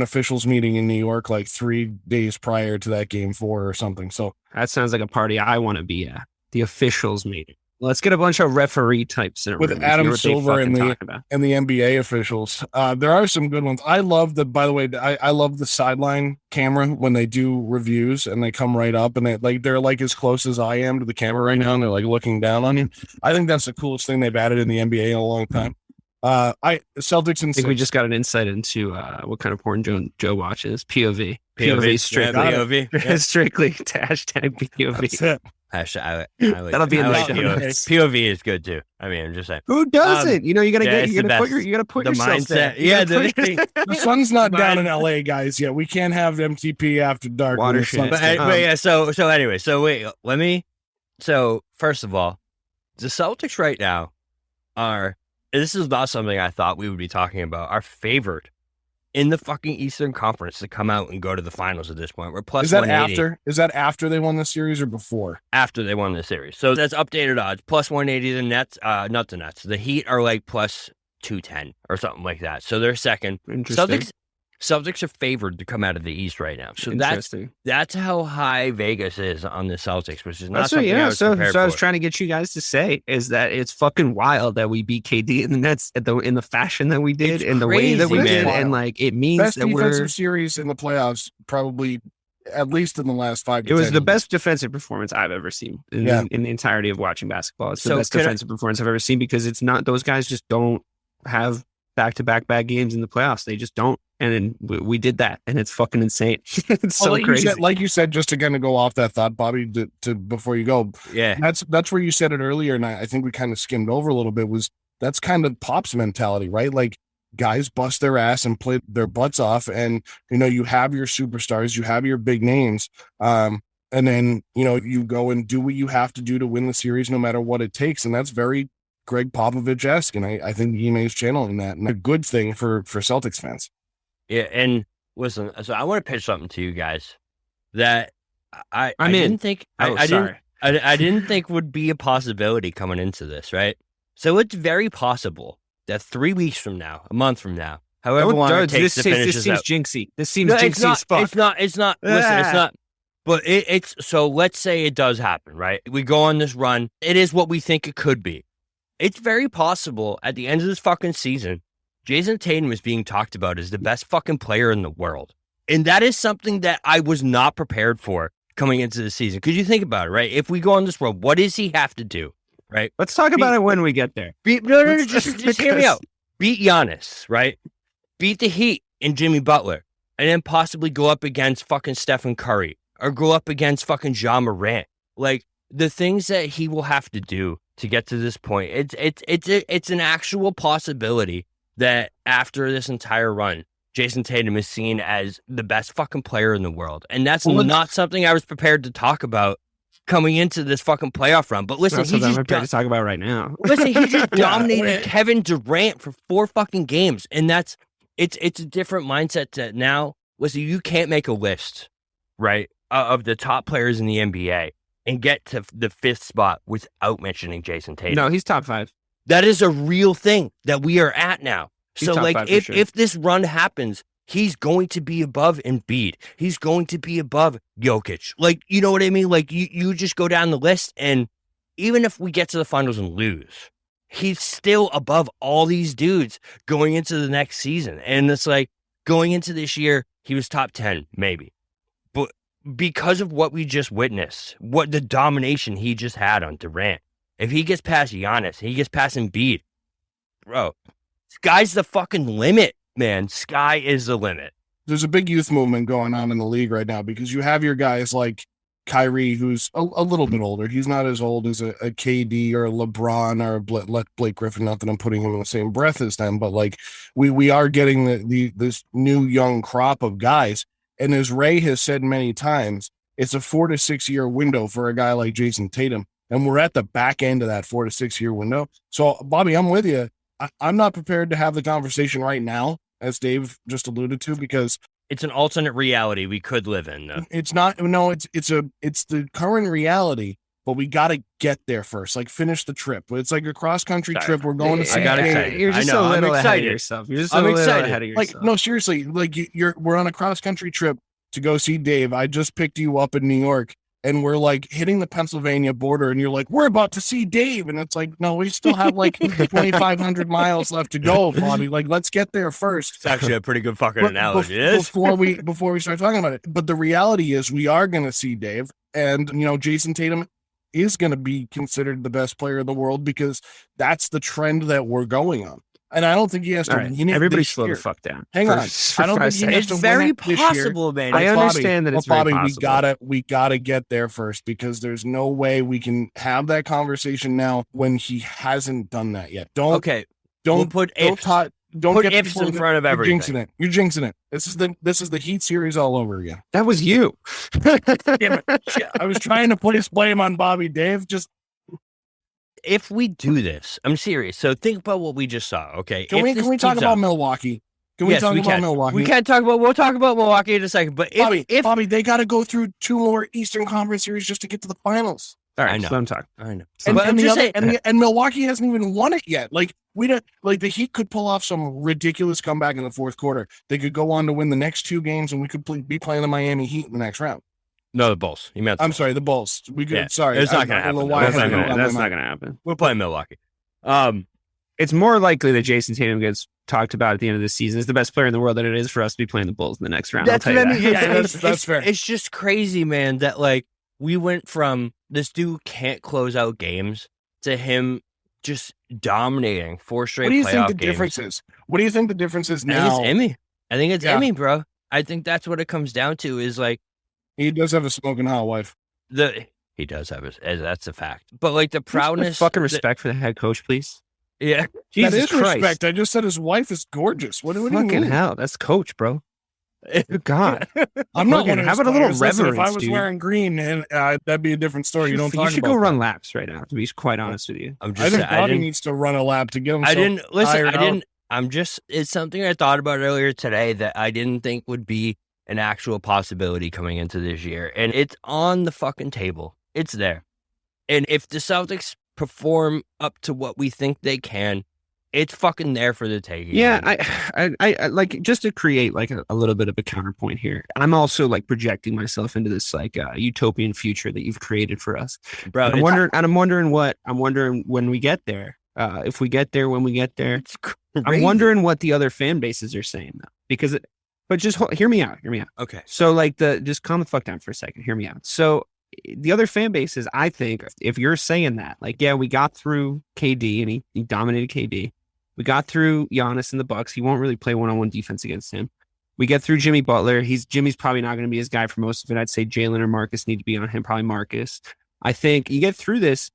officials meeting in New York like 3 days prior to that game 4 or something. So that sounds like a party I want to be at. The officials meeting. Let's get a bunch of referee types in with Adam Silver and the NBA officials. There are some good ones. I love I love the sideline camera when they do reviews and they come right up and they're like as close as I am to the camera right now, and they're like looking down on you. I think that's the coolest thing they've added in the NBA in a long time. Celtics and I think we just got an insight into what kind of porn Joe watches. POV strictly. Yeah, POV. Yeah. Strictly to hashtag POV. That's it. That'll be in the show notes. POV is good too. I mean, I'm just saying. Who doesn't? You gotta put yourself mindset. there. Yeah, the sun's not down in LA, guys. Yet we can't have MTP after dark. Watershed. So first of all, the Celtics right now are. This is not something I thought we would be talking about. Are favored in the fucking Eastern Conference to come out and go to the finals at this point. We're plus 180. Is that after they won the series or before? After they won the series. So that's updated odds. Plus 180 the Nets. Not the Nets. The Heat are like plus 210 or something like that. So they're second. Celtics are favored to come out of the East right now. So that's how high Vegas is on the Celtics, which is not something I was prepared for. I was trying to get you guys to say is that it's fucking wild that we beat KD in the Nets in the fashion that we did, in the way that we did, and like it means best that defensive series in the playoffs, probably at least in the last 5 to 10 It was the years. best defensive performance I've ever seen in the entirety of watching basketball. It's the best defensive performance I've ever seen because it's not those guys just don't have back-to-back bad games in the playoffs. They just don't. And then we did that, and it's fucking insane. It's so crazy. Like you said, just to kind of go off that thought, Bobby, to before you go, that's where you said it earlier, and I think we kind of skimmed over a little bit, was that's kind of Pop's mentality, right? Like, guys bust their ass and play their butts off, and, you know, you have your superstars, you have your big names, and then, you know, you go and do what you have to do to win the series no matter what it takes, and that's very Greg Popovich-esque, and I think Ime is channeling that, and a good thing for Celtics fans. Yeah, and listen, so I want to pitch something to you guys that I didn't think I didn't think would be a possibility coming into this, right? So it's very possible that 3 weeks from now, a month from now, however long it takes to finish this out. Jinxy. This seems jinxy as fuck. It's not. Listen, it's not. But it's so. Let's say it does happen, right? We go on this run. It is what we think it could be. It's very possible at the end of this fucking season, Jayson Tatum is being talked about as the best fucking player in the world. And that is something that I was not prepared for coming into the season. Because you think about it, right? If we go on this road, what does he have to do, right? Let's talk about it when we get there. Just hear me out. Beat Giannis, right? Beat the Heat and Jimmy Butler. And then possibly go up against fucking Stephen Curry. Or go up against fucking Ja Morant. Like, the things that he will have to do to get to this point, it's an actual possibility that after this entire run, Jayson Tatum is seen as the best fucking player in the world. And that's not something I was prepared to talk about coming into this fucking playoff run. But listen, that's what I'm prepared to talk about right now. Listen, he just dominated Kevin Durant for 4 fucking games. And it's a different mindset to now. Listen, you can't make a list, right, of the top players in the NBA and get to the 5th spot without mentioning Jayson Tatum. No, he's top 5. That is a real thing that we are at now. He's so, like, if this run happens, he's going to be above Embiid. He's going to be above Jokic. Like, you know what I mean? Like, you just go down the list, and even if we get to the finals and lose, he's still above all these dudes going into the next season. And it's like, going into this year, he was top 10, maybe. But because of what we just witnessed, what the domination he just had on Durant, if he gets past Giannis, he gets past Embiid, bro, sky's the fucking limit, man. Sky is the limit. There's a big youth movement going on in the league right now because you have your guys like Kyrie, who's a little bit older. He's not as old as a KD or a LeBron or a Blake Griffin. Not that I'm putting him in the same breath as them, but like we are getting this new young crop of guys. And as Ray has said many times, it's a 4 to 6 year window for a guy like Jayson Tatum. And we're at the back end of that 4 to 6 year window. So, Bobby, I'm with you. I'm not prepared to have the conversation right now, as Dave just alluded to, because it's an alternate reality we could live in. Though. It's not. No, it's the current reality, but we got to get there first. Like, finish the trip. It's like a cross country trip. We're going to. I got excited. You're just a little ahead of yourself. You're just a little ahead of yourself. Like, no, seriously. Like, we're on a cross country trip to go see Dave. I just picked you up in New York. And we're like hitting the Pennsylvania border, and you're like, we're about to see Dave. And it's like, no, we still have like 2,500 miles left to go, Bobby. Like, let's get there first. It's actually a pretty good fucking analogy. Before we start talking about it. But the reality is we are going to see Dave. And, you know, Jayson Tatum is going to be considered the best player in the world because that's the trend that we're going on. And I don't think he has to win it. Everybody this slow year. the fuck down. Hang on. I don't think he has to very win it possible, this year. man. I understand that it's Bobby, very possible. we gotta get there first because there's no way we can have that conversation now when he hasn't done that yet. Don't put ifs. Don't put ifs in front of everything. You're jinxing it. This is the Heat series all over again. That was you. Damn it. I was trying to put his blame on Bobby. Dave just. If we do this, I'm serious. So think about what we just saw. Okay, can we talk about Milwaukee? We'll talk about Milwaukee in a second. But Bobby, they got to go through 2 more Eastern Conference series just to get to the finals. All right, I know. so I'm talking. I know. And Milwaukee hasn't even won it yet. Like the Heat could pull off some ridiculous comeback in the 4th quarter. They could go on to win the next 2 games, and we could be playing the Miami Heat in the next round. No, the Bulls. Sorry, the Bulls. Sorry, it's not going to happen. That's not going to happen. We're playing Milwaukee. It's more likely that Jayson Tatum gets talked about at the end of the season as the best player in the world than it is for us to be playing the Bulls in the next round. That's what I mean. That's fair. It's just crazy, man, that like we went from this dude can't close out games to him just dominating 4 straight playoff games. What do you think the difference is? What do you think the difference is now? I think it's Emmy. I think it's Emmy, bro. I think that's what it comes down to is like. He does have a smoking hot wife. He does have it. That's a fact. But like the proudness. Fucking respect for the head coach, please. Yeah. Jesus that is Christ. Respect. I just said his wife is gorgeous. What do you mean? Fucking hell. That's coach, bro. Good God. I'm not one of How about a little players. Listen, reverence, if I was dude? wearing green, and that'd be a different story. You don't talk You should about go run that. laps right now, to be quite honest with you. I think Bobby needs to run a lap to get himself it's something I thought about earlier today that I didn't think would be an actual possibility coming into this year. And it's on the fucking table. It's there. And if the Celtics perform up to what we think they can, it's fucking there for the taking. Yeah, I like, just to create like a little bit of a counterpoint here. I'm also like projecting myself into this like utopian future that you've created for us, bro. I'm wondering when we get there. If we get there, when we get there, I'm wondering what the other fan bases are saying though, because but just hear me out. Okay. So like just calm the fuck down for a second. Hear me out. So the other fan bases, I think, if you're saying that, like, yeah, we got through KD and he dominated KD. We got through Giannis and the Bucks. He won't really play one-on-one defense against him. We get through Jimmy Butler. Jimmy's probably not going to be his guy for most of it. I'd say Jaylen or Marcus need to be on him. Probably Marcus. I think you get through this.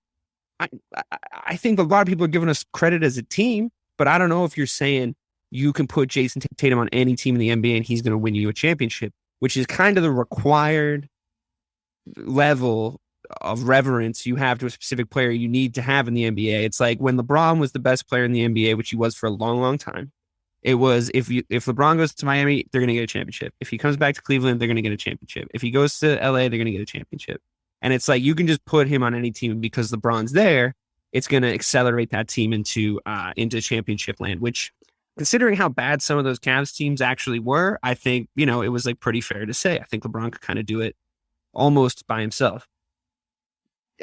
I think a lot of people are giving us credit as a team, but I don't know if you're saying you can put Jayson Tatum on any team in the NBA and he's going to win you a championship, which is kind of the required level of reverence you have to a specific player you need to have in the NBA. It's like when LeBron was the best player in the NBA, which he was for a long, long time. It was if LeBron goes to Miami, they're going to get a championship. If he comes back to Cleveland, they're going to get a championship. If he goes to LA, they're going to get a championship. And it's like you can just put him on any team because LeBron's there. It's going to accelerate that team into championship land, which, considering how bad some of those Cavs teams actually were, I think, it was like pretty fair to say. I think LeBron could kind of do it almost by himself.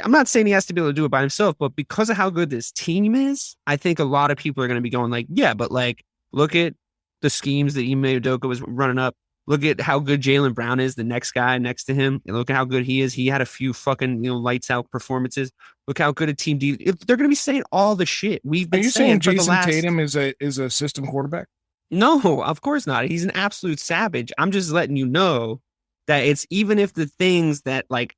I'm not saying he has to be able to do it by himself, but because of how good this team is, I think a lot of people are going to be going like, yeah, but like, look at the schemes that Ime Udoka was running up. Look at how good Jaylen Brown is, the next guy next to him. And look at how good he is. He had a few fucking, lights out performances. Look how good a team D. They're going to be saying all the shit we've been saying. Are you saying Jayson Tatum is a system quarterback? No, of course not. He's an absolute savage. I'm just letting you know that it's even if the things that like,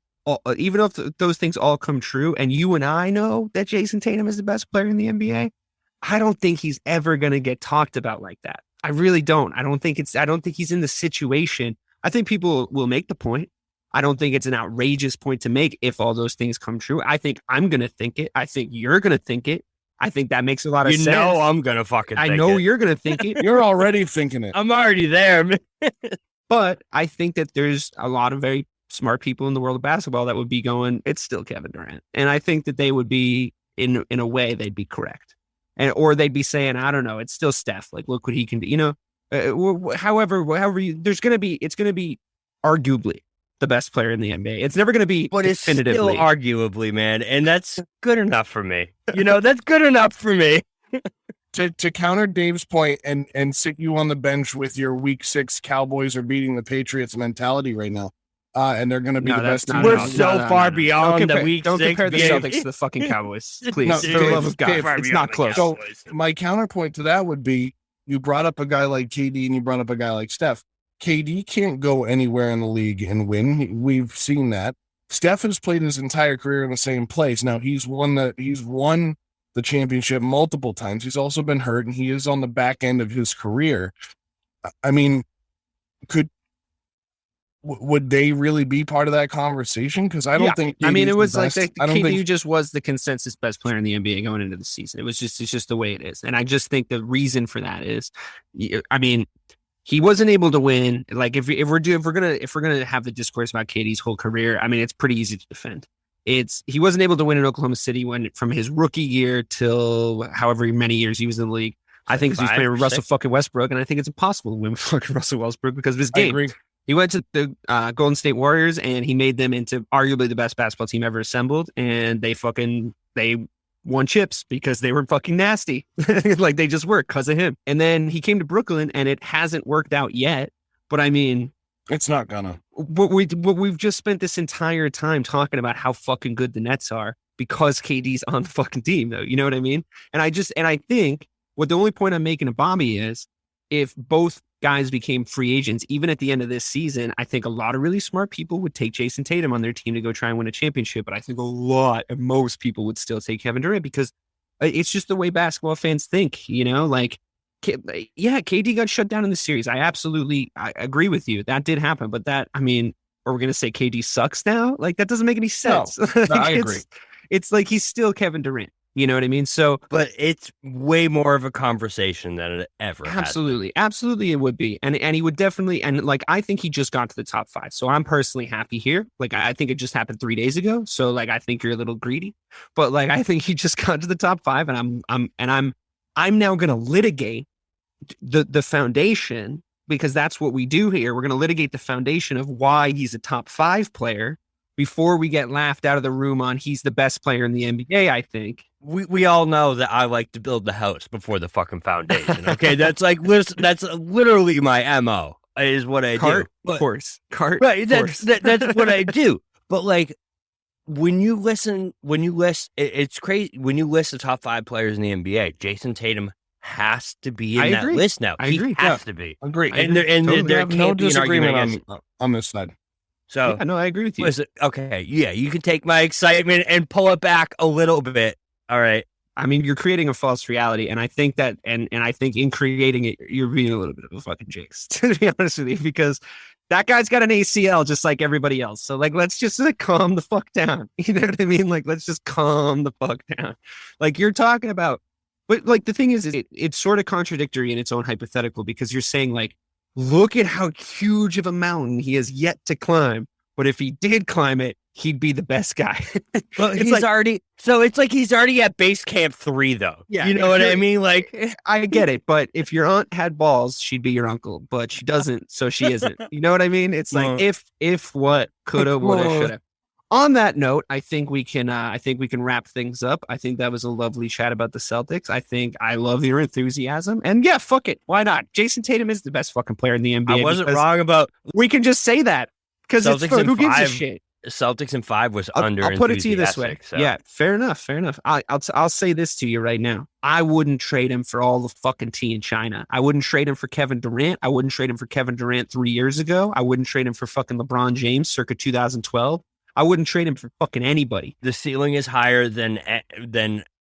even if those things all come true, and you and I know that Jayson Tatum is the best player in the NBA, I don't think he's ever going to get talked about like that. I really don't. I don't think he's in the situation. I think people will make the point. I don't think it's an outrageous point to make if all those things come true. I think I'm going to think it. I think you're going to think it. I think that makes a lot of sense. I'm going to fucking think it. I know you're going to think it. You're already thinking it. I'm already there, man. But I think that there's a lot of very smart people in the world of basketball that would be going, it's still Kevin Durant. And I think that they would be, in a way, they'd be correct. Or they'd be saying, I don't know, it's still Steph. Like, look what he can do. However it's going to be arguably the best player in the NBA. It's never going to be, but definitively. It's still arguably, man. And that's good enough for me. That's good enough for me. To counter Dave's point and sit you on the bench with your week 6 Cowboys are beating the Patriots mentality right now. And they're going to be the best team. We're so far beyond the week 6. Don't compare the Celtics to the fucking Cowboys. Please, for the love of God. It's not close. So my counterpoint to that would be, you brought up a guy like KD and you brought up a guy like Steph. KD can't go anywhere in the league and win. We've seen that. Steph has played his entire career in the same place. Now he's won the championship multiple times. He's also been hurt, and he is on the back end of his career. I mean, would they really be part of that conversation? Because I don't think. I mean, it was like KD just was the consensus best player in the NBA going into the season. It's just the way it is, and I just think the reason for that is, I mean, he wasn't able to win. Like if we're gonna have the discourse about KD's whole career, I mean, it's pretty easy to defend. He wasn't able to win in Oklahoma City from his rookie year till however many years he was in the league. I think he's playing with Russell fucking Westbrook, and I think it's impossible to win with fucking Russell Westbrook because of his game. I agree. He went to the Golden State Warriors, and he made them into arguably the best basketball team ever assembled, and they won chips because they were fucking nasty. Like they just were because of him. And then he came to Brooklyn, and it hasn't worked out yet. But I mean, it's not gonna. We've just spent this entire time talking about how fucking good the Nets are. because KD's on the fucking team, though. You know what I mean? And I think what the only point I'm making to Bobby is if both guys became free agents, even at the end of this season, I think a lot of really smart people would take Jayson Tatum on their team to go try and win a championship. But I think most people would still take Kevin Durant because it's just the way basketball fans think, you know, like, yeah, KD got shut down in the series. I agree with you. That did happen. But are we going to say KD sucks now? Like, that doesn't make any sense. No, I agree. It's like he's still Kevin Durant. You know what I mean? So, but it's way more of a conversation than it ever has. Absolutely, it would be, and he would definitely, and like I think he just got to the top 5, so I'm personally happy here. Like I think it just happened 3 days ago, so like I think you're a little greedy, but like I think he just got to the top 5, and I'm now going to litigate the foundation because that's what we do here. We're going to litigate the foundation of why he's a top 5 player before we get laughed out of the room on he's the best player in the NBA. I think. We all know that I like to build the house before the fucking foundation. Okay, that's literally my MO is what I do. Of course, right? That's what I do. But like when you list, it's crazy. When you list the top 5 players in the NBA, Jayson Tatum has to be in that list now. I agree. He has to be. Agree. And there can't be an argument on this side. So no, I agree with you. Listen, okay, yeah, you can take my excitement and pull it back a little bit. All right. I mean, you're creating a false reality, and I think that, and I think in creating it, you're being a little bit of a fucking jinx, to be honest with you, because that guy's got an ACL just like everybody else. So, like, let's just calm the fuck down. You know what I mean? Like, let's just calm the fuck down. Like, you're talking about, but like the thing is it's sort of contradictory in its own hypothetical because you're saying like, look at how huge of a mountain he has yet to climb. But if he did climb it, he'd be the best guy. Well, it's like he's already at base camp 3, though. Yeah, you know what I mean? Like, I get it, but if your aunt had balls, she'd be your uncle, but she doesn't, so she isn't. You know what I mean? It's like if what coulda, woulda, shoulda. On that note, I think we can wrap things up. I think that was a lovely chat about the Celtics. I love your enthusiasm, and yeah, fuck it, why not? Jayson Tatum is the best fucking player in the NBA. I wasn't wrong about. We can just say that because it's fun. Who gives a shit? Celtics in 5 was I'll put it to you this way. So. Yeah, fair enough. I'll say this to you right now. I wouldn't trade him for all the fucking tea in China. I wouldn't trade him for Kevin Durant. I wouldn't trade him for Kevin Durant 3 years ago. I wouldn't trade him for fucking LeBron James circa 2012. I wouldn't trade him for fucking anybody. The ceiling is higher than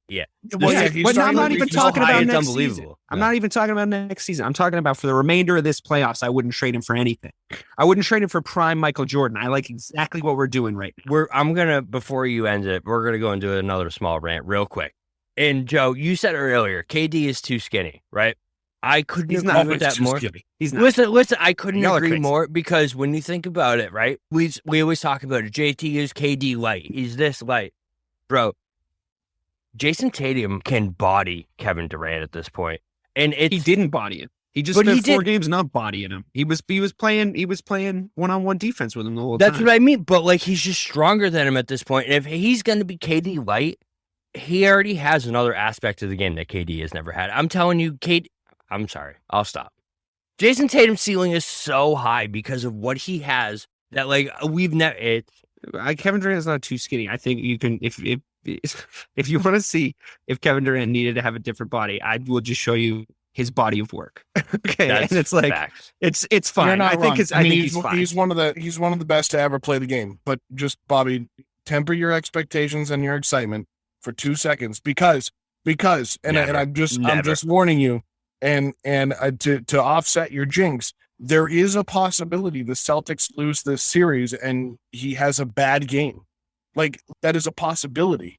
yeah. Well, but I'm not even talking about next season. I'm not even talking about next season. I'm talking about for the remainder of this playoffs. I wouldn't trade him for anything. I wouldn't trade him for prime Michael Jordan. I like exactly what we're doing right now. Before you end it, we're gonna go into another small rant real quick. And Joe, you said earlier, KD is too skinny, right? I couldn't agree with that more. He's not. Listen, I couldn't agree more because when you think about it, right? We always talk about it. JT is KD light. He's this light. Bro, Jayson Tatum can body Kevin Durant at this point. And he didn't body him. He just spent 4 games not bodying him. He was playing one-on-one defense with him the whole time. That's what I mean. But like he's just stronger than him at this point. And if he's gonna be KD light, he already has another aspect of the game that KD has never had. I'm telling you, I'm sorry. I'll stop. Jayson Tatum's ceiling is so high because of what he has that like we've never. Kevin Durant is not too skinny. I think you can if you want to see if Kevin Durant needed to have a different body, I will just show you his body of work. Okay, that's and it's like facts. It's fine. I think he's fine. He's one of the best to ever play the game. But just Bobby, temper your expectations and your excitement for 2 seconds because I'm just warning you. And to offset your jinx, there is a possibility the Celtics lose this series and he has a bad game. Like, that is a possibility.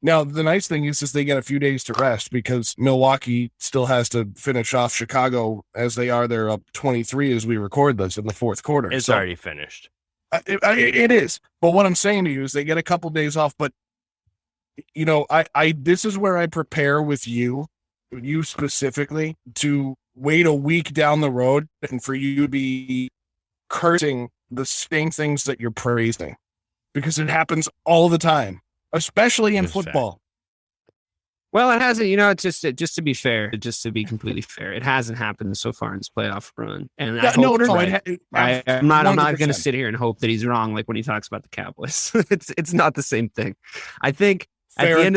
Now, the nice thing is they get a few days to rest because Milwaukee still has to finish off Chicago as they are. They're up 23 as we record this in the fourth quarter. It's already finished. It is. But what I'm saying to you is they get a couple days off. But, you know, this is where I prepare with you specifically, to wait a week down the road and for you to be cursing the same things that you're praising, because it happens all the time, especially in football. Well, it hasn't. It's just to be fair, just to be completely fair, it hasn't happened so far in this playoff run. And I'm not going to sit here and hope that he's wrong. Like when he talks about the Cowboys, it's not the same thing. I think at the end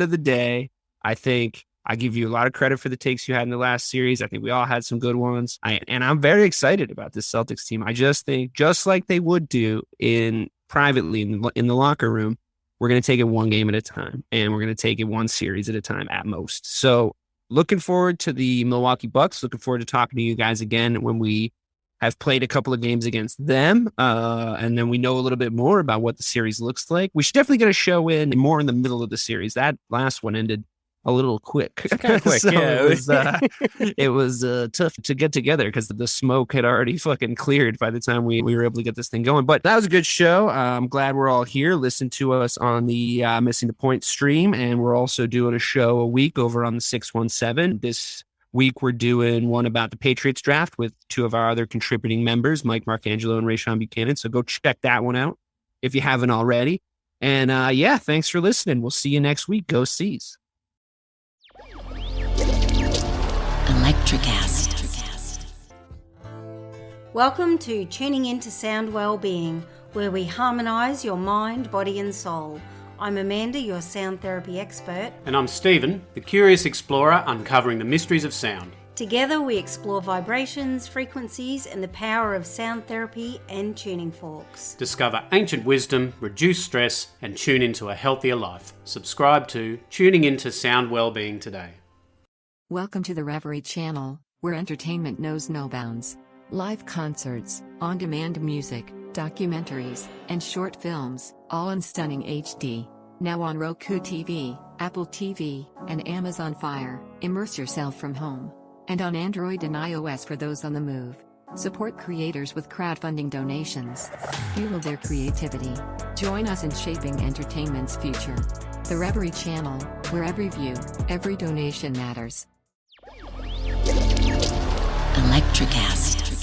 of the day, I think I give you a lot of credit for the takes you had in the last series. I think we all had some good ones. I'm very excited about this Celtics team. I just think, just like they would do privately in the locker room, we're going to take it one game at a time, and we're going to take it one series at a time at most. So looking forward to the Milwaukee Bucks. Looking forward to talking to you guys again when we have played a couple of games against them. And then we know a little bit more about what the series looks like. We should definitely get a show in more in the middle of the series. That last one ended a little quick. Kind of quick, so yeah. It was tough to get together because the smoke had already fucking cleared by the time we were able to get this thing going. But that was a good show. I'm glad we're all here. Listen to us on the Missing the Point stream, and we're also doing a show a week over on the 617. This week we're doing one about the Patriots draft with two of our other contributing members, Mike Marcangelo and Rayshawn Buchanan. So go check that one out if you haven't already. And thanks for listening. We'll see you next week. Go C's. Electricast. Welcome to Tuning Into Sound Wellbeing, where we harmonise your mind, body and soul. I'm Amanda, your sound therapy expert. And I'm Stephen, the curious explorer uncovering the mysteries of sound. Together we explore vibrations, frequencies and the power of sound therapy and tuning forks. Discover ancient wisdom, reduce stress and tune into a healthier life. Subscribe to Tuning Into Sound Wellbeing today. Welcome to the Reverie Channel, where entertainment knows no bounds. Live concerts, on-demand music, documentaries, and short films, all in stunning HD. Now on Roku TV, Apple TV, and Amazon Fire. Immerse yourself from home. And on Android and iOS for those on the move. Support creators with crowdfunding donations. Fuel their creativity. Join us in shaping entertainment's future. The Reverie Channel, where every view, every donation matters. Electricast.